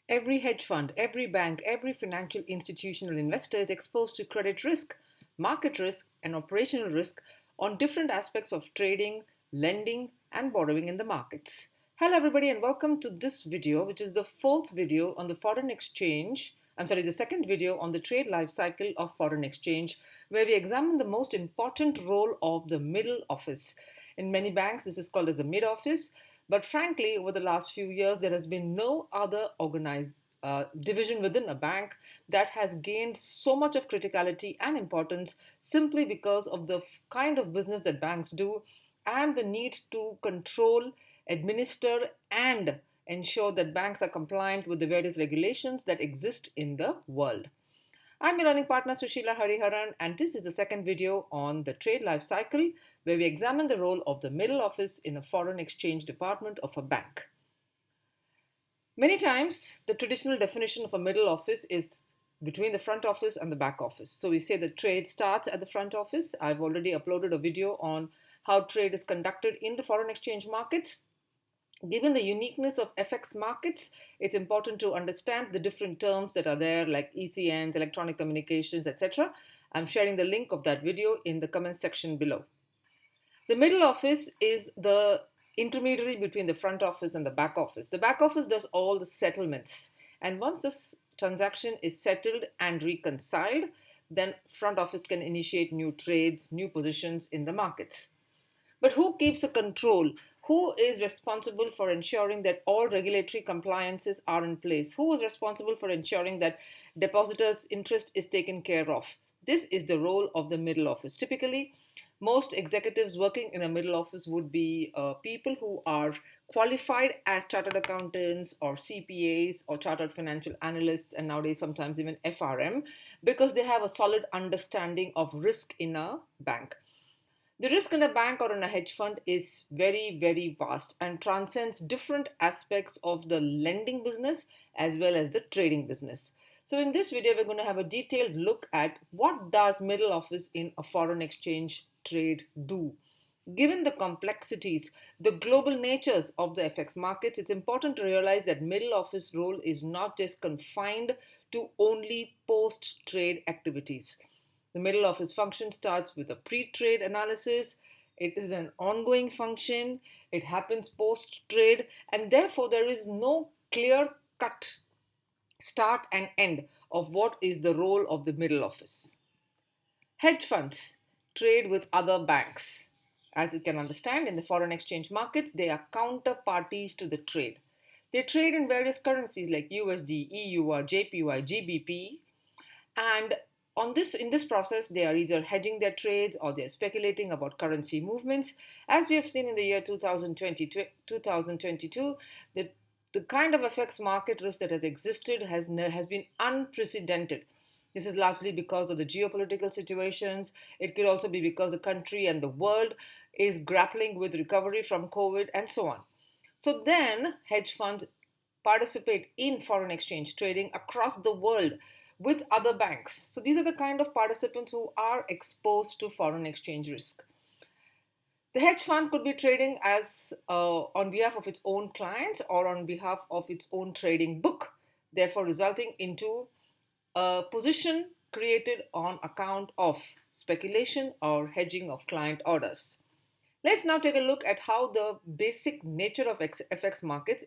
Every hedge fund, every bank, every financial institutional investor is exposed to credit risk, market risk, and operational risk on different aspects of trading, lending, and borrowing in the markets. Hello, everybody, and welcome to this video, which is the fourth video on the foreign exchange. The second video on the trade life cycle of foreign exchange, where we examine the most important role of the middle office. In many banks, this is called as the mid office. But frankly, over the last few years, there has been no other organized division within a bank that has gained so much of criticality and importance simply because of the kind of business that banks do and the need to control, administer, and ensure that banks are compliant with the various regulations that exist in the world. I'm your learning partner Sushila Hariharan, and this is the second video on the trade life cycle where we examine the role of the middle office in a foreign exchange department of a bank. Many times, the traditional definition of a middle office is between the front office and the back office. So we say that trade starts at the front office. I've already uploaded a video on how trade is conducted in the foreign exchange markets. Given the uniqueness of FX markets, it's important to understand the different terms that are there, like ECNs, electronic communications, etc. I'm sharing the link of that video in the comment section below. The middle office is the intermediary between the front office and the back office. The back office does all the settlements. And once this transaction is settled and reconciled, then front office can initiate new trades, new positions in the markets. But who keeps a control? Who is responsible for ensuring that all regulatory compliances are in place? Who is responsible for ensuring that depositors' interest is taken care of? This is the role of the middle office. Typically, most executives working in the middle office would be people who are qualified as chartered accountants or CPAs or chartered financial analysts, and nowadays sometimes even FRM, because they have a solid understanding of risk in a bank. The risk in a bank or in a hedge fund is very, very vast and transcends different aspects of the lending business as well as the trading business. So in this video, we're going to have a detailed look at what does middle office in a foreign exchange trade do. Given the complexities, the global natures of the FX markets, it's important to realize that middle office role is not just confined to only post-trade activities. The middle office function starts with a pre-trade analysis. It is an ongoing function. It happens post-trade, and therefore there is no clear-cut start and end of what is the role of the middle office. Hedge funds trade with other banks. As you can understand, in the foreign exchange markets, they are counterparties to the trade. They trade in various currencies like USD, EUR, JPY, GBP, and in this process, they are either hedging their trades or they are speculating about currency movements. As we have seen in the year 2022, the kind of FX market risk that has existed has been unprecedented. This is largely because of the geopolitical situations. It could also be because the country and the world is grappling with recovery from COVID and so on. So then hedge funds participate in foreign exchange trading across the world with other banks. So these are the kind of participants who are exposed to foreign exchange risk. The hedge fund could be trading as on behalf of its own clients or on behalf of its own trading book, therefore resulting into a position created on account of speculation or hedging of client orders. Let's now take a look at how the basic nature of FX markets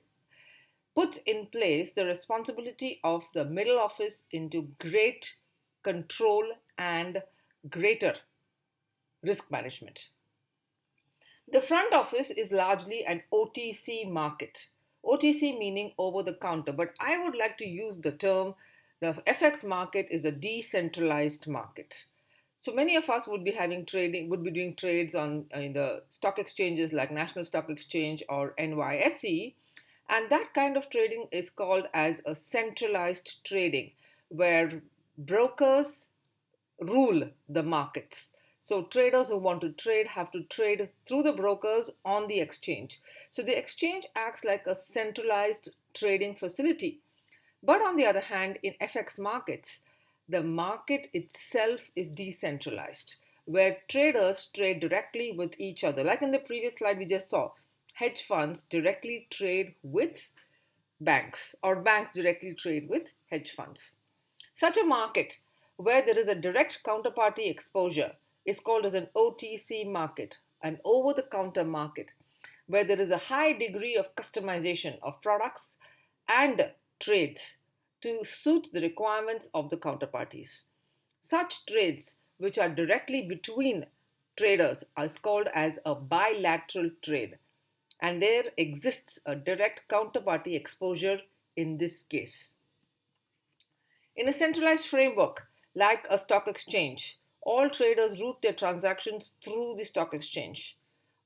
puts in place the responsibility of the middle office into great control and greater risk management. The front office is largely an OTC market. OTC meaning over the counter, but I would like to use the term the FX market is a decentralized market. So many of us would be doing trades in the stock exchanges like National Stock Exchange or NYSE. And that kind of trading is called as a centralized trading, where brokers rule the markets. So traders who want to trade have to trade through the brokers on the exchange. So the exchange acts like a centralized trading facility. But on the other hand, in FX markets, the market itself is decentralized, where traders trade directly with each other. Like in the previous slide we just saw, hedge funds directly trade with banks, or banks directly trade with hedge funds. Such a market where there is a direct counterparty exposure is called as an OTC market, an over the counter market, where there is a high degree of customization of products and trades to suit the requirements of the counterparties. Such trades, which are directly between traders, are called as a bilateral trade, and there exists a direct counterparty exposure in this case. In a centralized framework, like a stock exchange, all traders route their transactions through the stock exchange.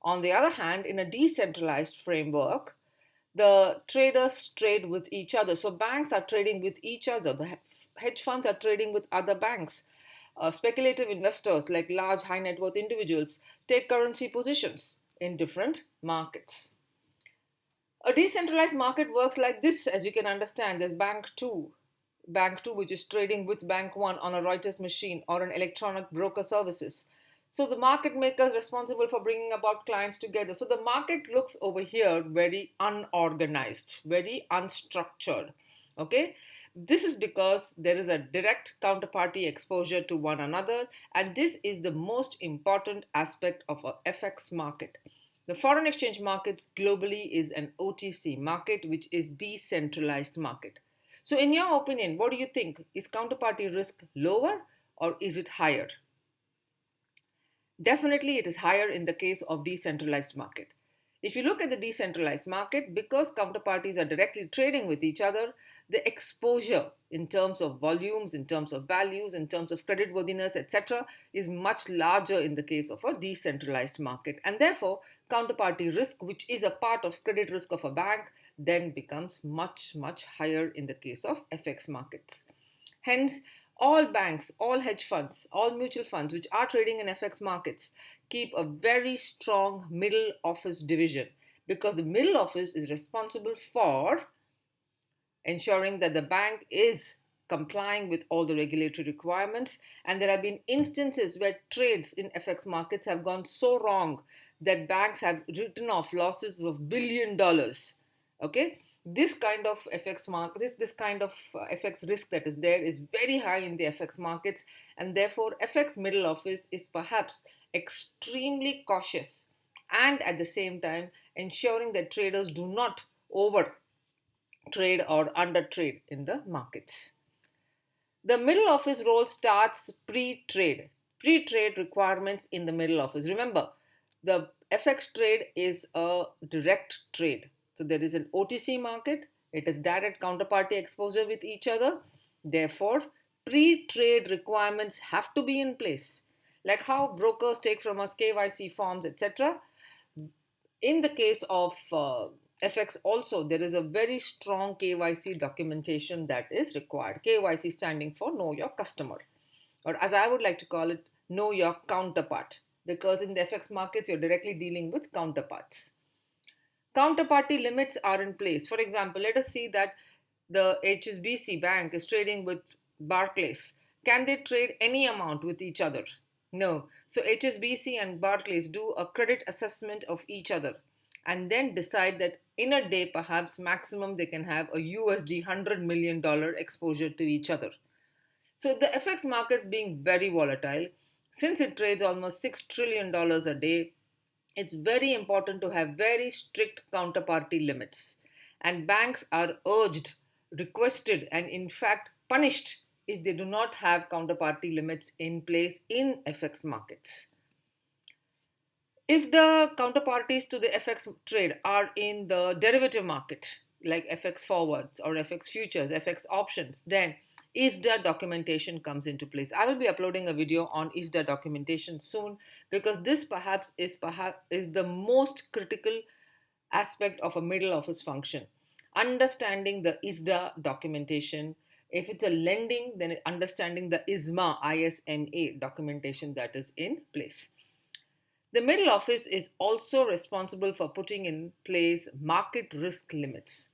On the other hand, in a decentralized framework, the traders trade with each other. So banks are trading with each other. The hedge funds are trading with other banks. Speculative investors, like large high net worth individuals, take currency positions in different markets. A decentralized market works like this, as you can understand. There's Bank 2, which is trading with Bank 1 on a Reuters machine or an electronic broker services. So the market makers responsible for bringing about clients together. So the market looks over here very unorganized, very unstructured. Okay. This is because there is a direct counterparty exposure to one another, and this is the most important aspect of a FX market. The foreign exchange markets globally is an OTC market, which is decentralized market. So in your opinion, what do you think? Is counterparty risk lower or is it higher? Definitely it is higher in the case of decentralized market. If you look at the decentralized market, because counterparties are directly trading with each other, the exposure in terms of volumes, in terms of values, in terms of creditworthiness, etc., is much larger in the case of a decentralized market. And therefore, counterparty risk, which is a part of credit risk of a bank, then becomes much, much higher in the case of FX markets. Hence, all banks, all hedge funds, all mutual funds which are trading in FX markets keep a very strong middle office division, because the middle office is responsible for ensuring that the bank is complying with all the regulatory requirements. And there have been instances where trades in FX markets have gone so wrong that banks have written off losses of $1 billion. Okay, this kind of this kind of FX risk that is there is very high in the FX markets, and therefore FX middle office is perhaps extremely cautious, and at the same time ensuring that traders do not over trade or under trade in the markets. The middle office role starts pre-trade. Pre-trade requirements in the middle office. Remember, the FX trade is a direct trade. So there is an OTC market. It is direct counterparty exposure with each other. Therefore, pre-trade requirements have to be in place. Like how brokers take from us KYC forms, etc. In the case of FX also, there is a very strong KYC documentation that is required. KYC standing for Know Your Customer, or as I would like to call it, Know Your Counterpart, because in the FX markets, you're directly dealing with counterparts. Counterparty limits are in place. For example, let us see that the HSBC bank is trading with Barclays. Can they trade any amount with each other? No. So HSBC and Barclays do a credit assessment of each other and then decide that in a day, perhaps maximum they can have a USD $100 million exposure to each other. So the FX markets being very volatile, since it trades almost $6 trillion a day, it's very important to have very strict counterparty limits. And banks are urged, requested, and in fact punished if they do not have counterparty limits in place in FX markets. If the counterparties to the FX trade are in the derivative market, like FX forwards or FX futures, FX options, then ISDA documentation comes into place. I will be uploading a video on ISDA documentation soon, because this perhaps is the most critical aspect of a middle office function. Understanding the ISDA documentation. If it's a lending, then understanding the ISMA documentation that is in place. The middle office is also responsible for putting in place market risk limits.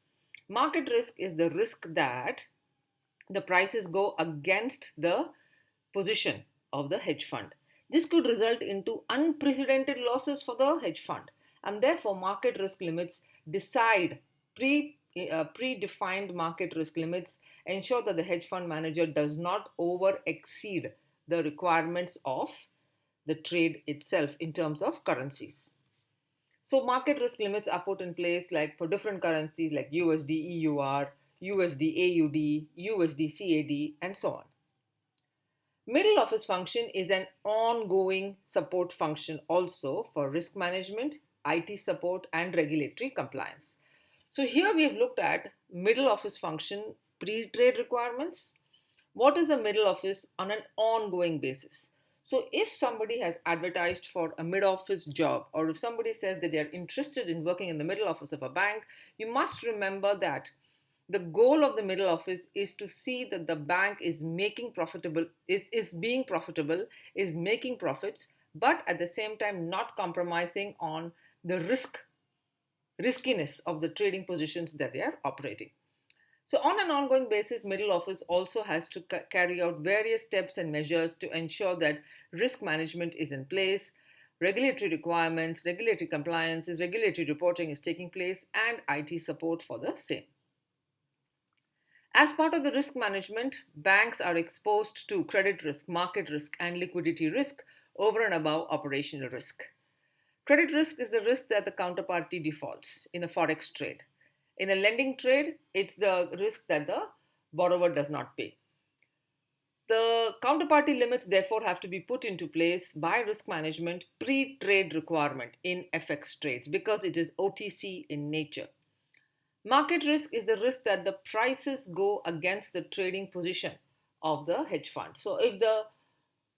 Market risk is the risk that the prices go against the position of the hedge fund. This could result into unprecedented losses for the hedge fund, and therefore market risk limits decide predefined market risk limits ensure that the hedge fund manager does not over exceed the requirements of the trade itself in terms of currencies. So market risk limits are put in place like for different currencies like USD EUR, USD AUD, USD CAD, and so on. Middle office function is an ongoing support function also for risk management, IT support, and regulatory compliance. So here we have looked at middle office function pre-trade requirements. What is a middle office on an ongoing basis? So if somebody has advertised for a mid office job, or if somebody says that they are interested in working in the middle office of a bank, you must remember that the goal of the middle office is to see that the bank is making profitable, is being profitable, is making profits, but at the same time not compromising on the riskiness of the trading positions that they are operating. So on an ongoing basis, middle office also has to carry out various steps and measures to ensure that risk management is in place, regulatory requirements, regulatory compliances, regulatory reporting is taking place, and IT support for the same. As part of the risk management, banks are exposed to credit risk, market risk, and liquidity risk over and above operational risk. Credit risk is the risk that the counterparty defaults in a forex trade. In a lending trade, it's the risk that the borrower does not pay. The counterparty limits therefore have to be put into place by risk management pre-trade requirement in FX trades because it is OTC in nature. Market risk is the risk that the prices go against the trading position of the hedge fund. So if the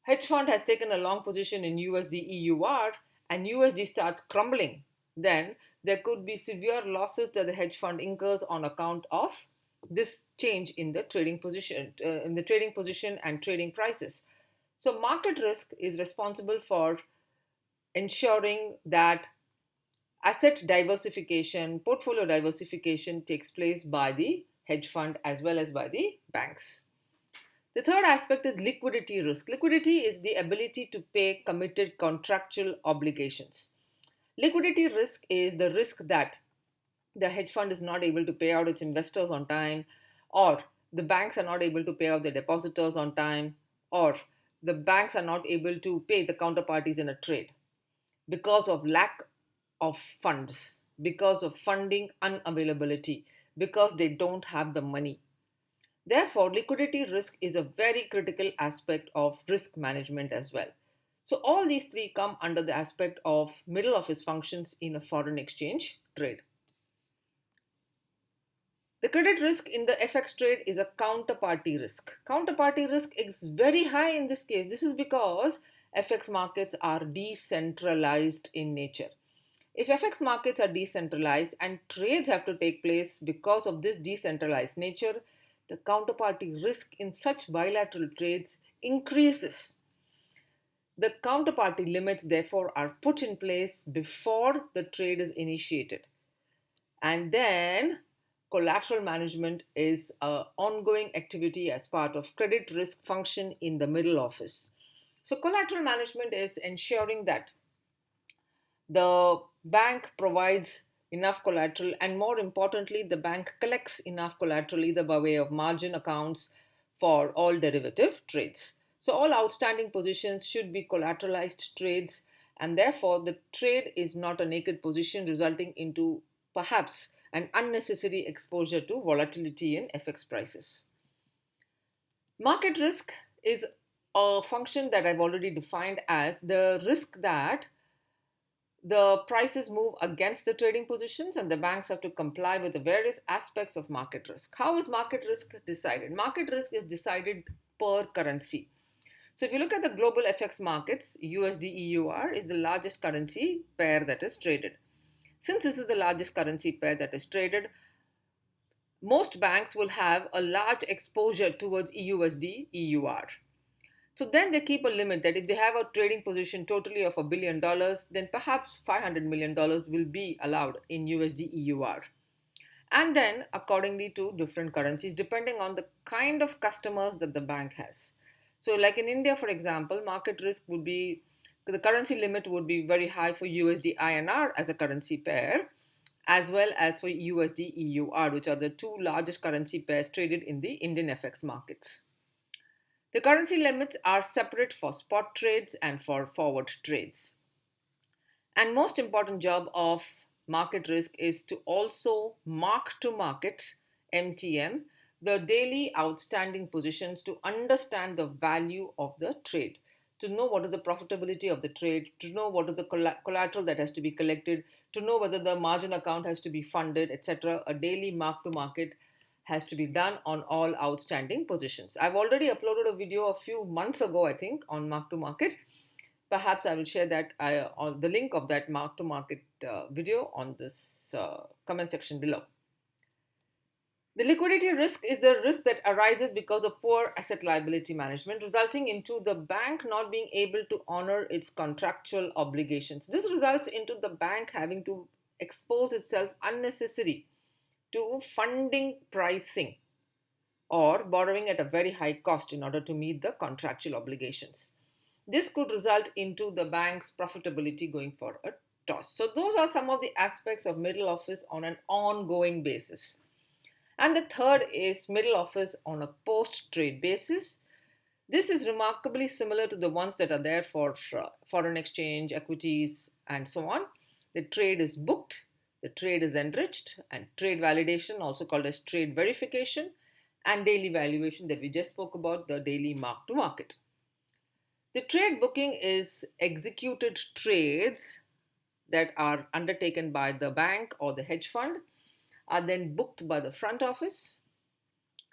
hedge fund has taken a long position in USD EUR and USD starts crumbling, then there could be severe losses that the hedge fund incurs on account of this change in the trading position, and trading prices. So market risk is responsible for ensuring that asset diversification, portfolio diversification takes place by the hedge fund as well as by the banks. The third aspect is liquidity risk. Liquidity is the ability to pay committed contractual obligations. Liquidity risk is the risk that the hedge fund is not able to pay out its investors on time, or the banks are not able to pay out their depositors on time, or the banks are not able to pay the counterparties in a trade because of lack of funds, because of funding unavailability, because they don't have the money. Therefore, liquidity risk is a very critical aspect of risk management as well. So all these three come under the aspect of middle office functions in a foreign exchange trade. The credit risk in the FX trade is a counterparty risk. Counterparty risk is very high in this case. This is because FX markets are decentralized in nature. If FX markets are decentralized and trades have to take place because of this decentralized nature, the counterparty risk in such bilateral trades increases. The counterparty limits, therefore, are put in place before the trade is initiated. And then collateral management is an ongoing activity as part of credit risk function in the middle office. So collateral management is ensuring that the bank provides enough collateral, and more importantly, the bank collects enough collateral either by way of margin accounts for all derivative trades. So all outstanding positions should be collateralized trades, and therefore the trade is not a naked position resulting into perhaps an unnecessary exposure to volatility in FX prices. Market risk is a function that I've already defined as the risk that the prices move against the trading positions and the banks have to comply with the various aspects of market risk. How is market risk decided? Market risk is decided per currency. So if you look at the global FX markets, USD EUR is the largest currency pair that is traded. Since this is the largest currency pair that is traded, most banks will have a large exposure towards USD EUR. So then they keep a limit that if they have a trading position totally of $1 billion, then perhaps $500 million will be allowed in USD EUR. And then accordingly to different currencies, depending on the kind of customers that the bank has. So like in India, for example, market risk would be, the currency limit would be very high for USD INR as a currency pair. as well as for USD EUR, which are the two largest currency pairs traded in the Indian FX markets. The currency limits are separate for spot trades and for forward trades. And most important job of market risk is to also mark to market MTM the daily outstanding positions to understand the value of the trade, to know what is the profitability of the trade, to know what is the collateral that has to be collected, to know whether the margin account has to be funded, etc. A daily mark to market has to be done on all outstanding positions. I've already uploaded a video a few months ago, I think, on mark to market. Perhaps I will share that on the link of that mark to market video on this comment section below. The liquidity risk is the risk that arises because of poor asset liability management, resulting into the bank not being able to honor its contractual obligations. This results into the bank having to expose itself unnecessarily to funding pricing or borrowing at a very high cost in order to meet the contractual obligations. This could result into the bank's profitability going for a toss. So those are some of the aspects of middle office on an ongoing basis. And the third is middle office on a post-trade basis. This is remarkably similar to the ones that are there for foreign exchange, equities, and so on. The trade is booked, the trade is enriched, and trade validation, also called as trade verification, and daily valuation that we just spoke about, the daily mark to market. The trade booking is executed trades that are undertaken by the bank or the hedge fund, are then booked by the front office,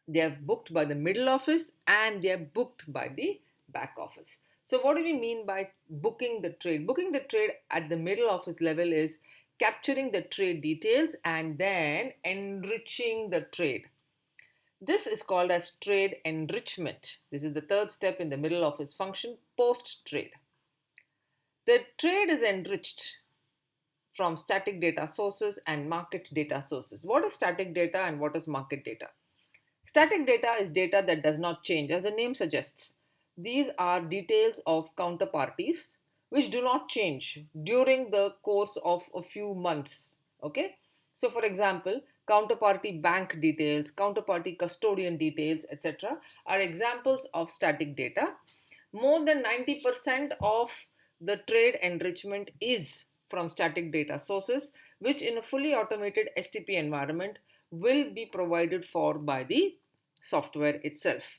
they are booked by the middle office, and they are booked by the back office. So what do we mean by booking the trade? Booking the trade at the middle office level is capturing the trade details and then enriching the trade. This is called as trade enrichment. This is the third step in the middle office function, post-trade. The trade is enriched from static data sources and market data sources. What is static data and what is market data? Static data is data that does not change, as the name suggests. These are details of counterparties which do not change during the course of a few months. Okay? So, for example, counterparty bank details, counterparty custodian details, etc. are examples of static data. More than 90% of the trade enrichment is from static data sources, which in a fully automated STP environment will be provided for by the software itself.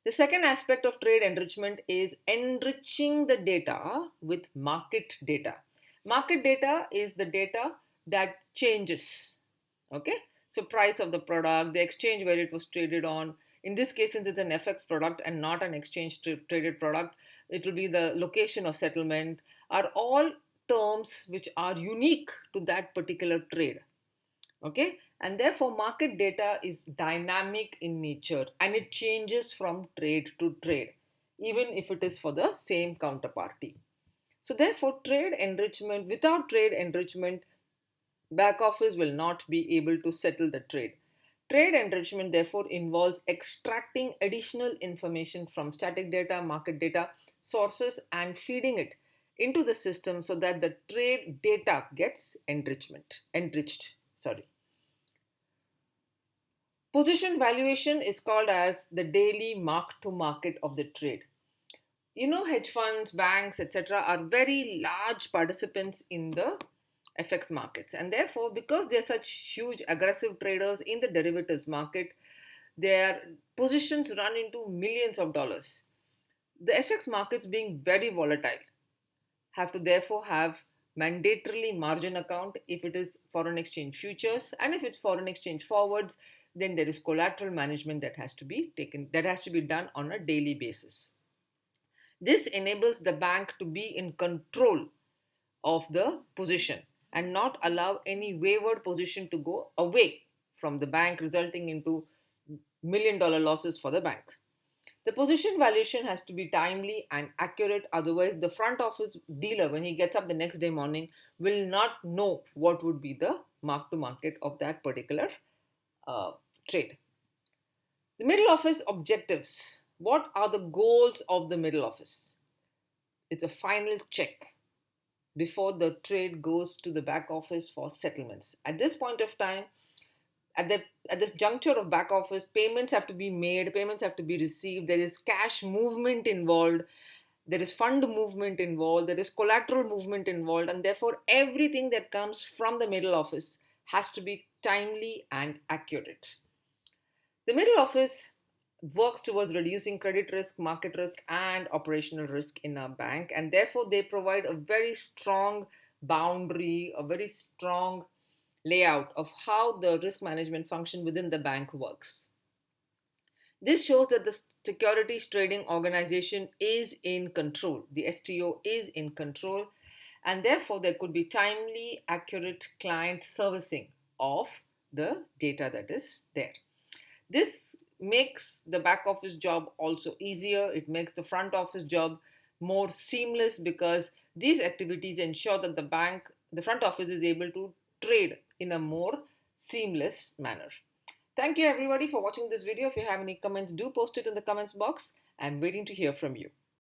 The second aspect of trade enrichment is enriching the data with market data. Market data is the data that changes. Okay, so price of the product, the exchange where it was traded on. In this case, since it's an FX product and not an exchange traded product, it will be the location of settlement, are all terms which are unique to that particular trade. Okay, and therefore market data is dynamic in nature and it changes from trade to trade, even if it is for the same counterparty. So therefore trade enrichment, without trade enrichment, back office will not be able to settle the trade. Trade enrichment therefore involves extracting additional information from static data, market data sources and feeding it into the system so that the trade data gets enriched. Position valuation is called as the daily mark to market of the trade. You know, hedge funds, banks, etc. are very large participants in the FX markets, and therefore, because they are such huge aggressive traders in the derivatives market, their positions run into millions of dollars. The FX markets, being very volatile, have to therefore have mandatorily margin account if it is foreign exchange futures, and if it's foreign exchange forwards, then there is collateral management that has to be done on a daily basis. This enables the bank to be in control of the position and not allow any wayward position to go away from the bank, resulting into million-dollar losses for the bank. The position valuation has to be timely and accurate, otherwise the front office dealer, when he gets up the next day morning, will not know what would be the mark to market of that particular trade. The middle office objectives. What are the goals of the middle office? It's a final check. before the trade goes to the back office for settlements. At this point of time, at the at this juncture of back office, payments have to be made, payments have to be received, there is cash movement involved, there is fund movement involved, there is collateral movement involved, and therefore everything that comes from the middle office has to be timely and accurate. The middle office works towards reducing credit risk, market risk, and operational risk in a bank, and therefore they provide a very strong boundary, a very strong layout of how the risk management function within the bank works. This shows that the securities trading organization is in control. The STO is in control, and therefore there could be timely, accurate client servicing of the data that is there. This makes the back office job also easier. It makes the front office job more seamless because these activities ensure that the front office is able to trade in a more seamless manner. Thank you everybody for watching this video. If you have any comments, do post it in the comments box. I'm waiting to hear from you.